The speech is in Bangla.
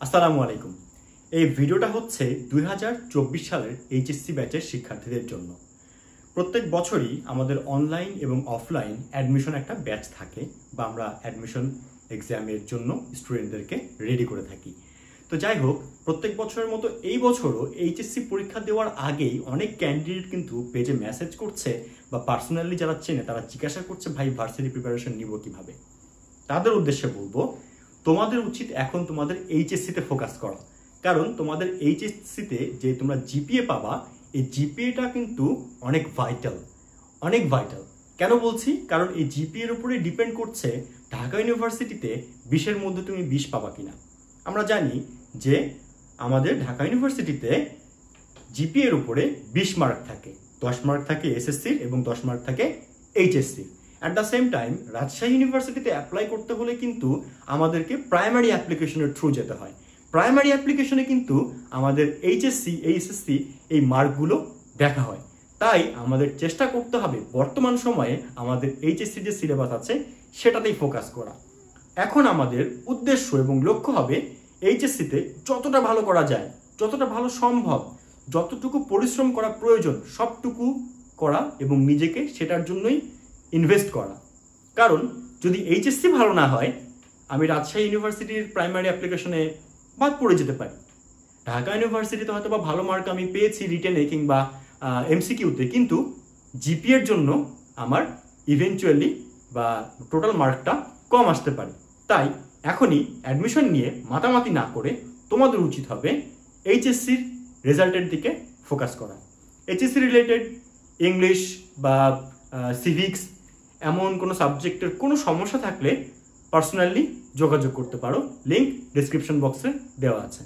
আসসালামু আলাইকুম। এই ভিডিওটা হচ্ছে 2024 সালের এইচএসসি ব্যাচের শিক্ষার্থীদের জন্য। প্রত্যেক বছরই আমাদের অনলাইন এবং অফলাইন অ্যাডমিশন একটা ব্যাচ থাকে বা আমরা অ্যাডমিশন এক্সামের জন্য স্টুডেন্টদেরকে রেডি করে থাকি। তো যাই হোক, প্রত্যেক বছরের মতো এই বছরও এইচএসসি পরীক্ষা দেওয়ার আগেই অনেক ক্যান্ডিডেট কিন্তু পেজে মেসেজ করছে বা পার্সোনালি যারা চেনে তারা জিজ্ঞাসা করছে, ভাই ভার্সিটি প্রিপারেশন নিব কিভাবে। তাদের উদ্দেশ্যে বলবো, তোমাদের উচিত এখন তোমাদের এইচএসসিতে ফোকাস করা। কারণ তোমাদের এইচএসসিতে যে তোমরা জিপিএ পাবা, এই জিপিএটা কিন্তু অনেক ভাইটাল। কেন বলছি? কারণ এই জিপিএ এর উপরে ডিপেন্ড করছে ঢাকা ইউনিভার্সিটিতে 20-এর মধ্যে তুমি 20 পাবা কিনা। আমরা জানি যে আমাদের ঢাকা ইউনিভার্সিটিতে জিপিএ এর উপরে 20 মার্ক থাকে, 10 মার্ক থাকে এসএসসির এবং 10 মার্ক থাকে এইচএসসির। At the same time Rajshahi ইউনিভার্সিটিতে অ্যাপ্লাই করতে হলে কিন্তু আমাদেরকে প্রাইমারি অ্যাপ্লিকেশনের থ্রু যেতে হয়। প্রাইমারি অ্যাপ্লিকেশনে কিন্তু আমাদের এইচএসসি এইচএসসি এই মার্কগুলো দেখা হয়। তাই আমাদের চেষ্টা করতে হবে বর্তমান সময়ে আমাদের এইচএসসি যে সিলেবাস আছে সেটাতেই ফোকাস করা। এখন আমাদের উদ্দেশ্য এবং লক্ষ্য হবে এইচএসসিতে যতটা ভালো করা যায়, যতটা ভালো সম্ভব, যতটুকু পরিশ্রম করা প্রয়োজন সবটুকু করা এবং নিজেকে সেটার জন্যই ইনভেস্ট করা। কারণ যদি এইচএসসি ভালো না হয়, আমি রাজশাহী ইউনিভার্সিটির প্রাইমারি অ্যাপ্লিকেশনে বাদ পড়ে যেতে পারি। ঢাকা ইউনিভার্সিটিতে হয়তো বা ভালো মার্ক আমি পেয়েছি রিটেনে কিংবা এমসিকিউতে, কিন্তু জিপিএর জন্য আমার ইভেনচুয়ালি বা টোটাল মার্কটা কম আসতে পারে। তাই এখনই অ্যাডমিশন নিয়ে মাতামাতি না করে তোমাদের উচিত হবে এইচএসসির রেজাল্টের দিকে ফোকাস করা। এইচএসসি রিলেটেড ইংলিশ বা সিভিক্স এমন কোনো সাবজেক্টের কোনো সমস্যা থাকলে পার্সোনালি যোগাযোগ করতে পারো, লিঙ্ক ডেসক্রিপশন বক্সে দেওয়া আছে।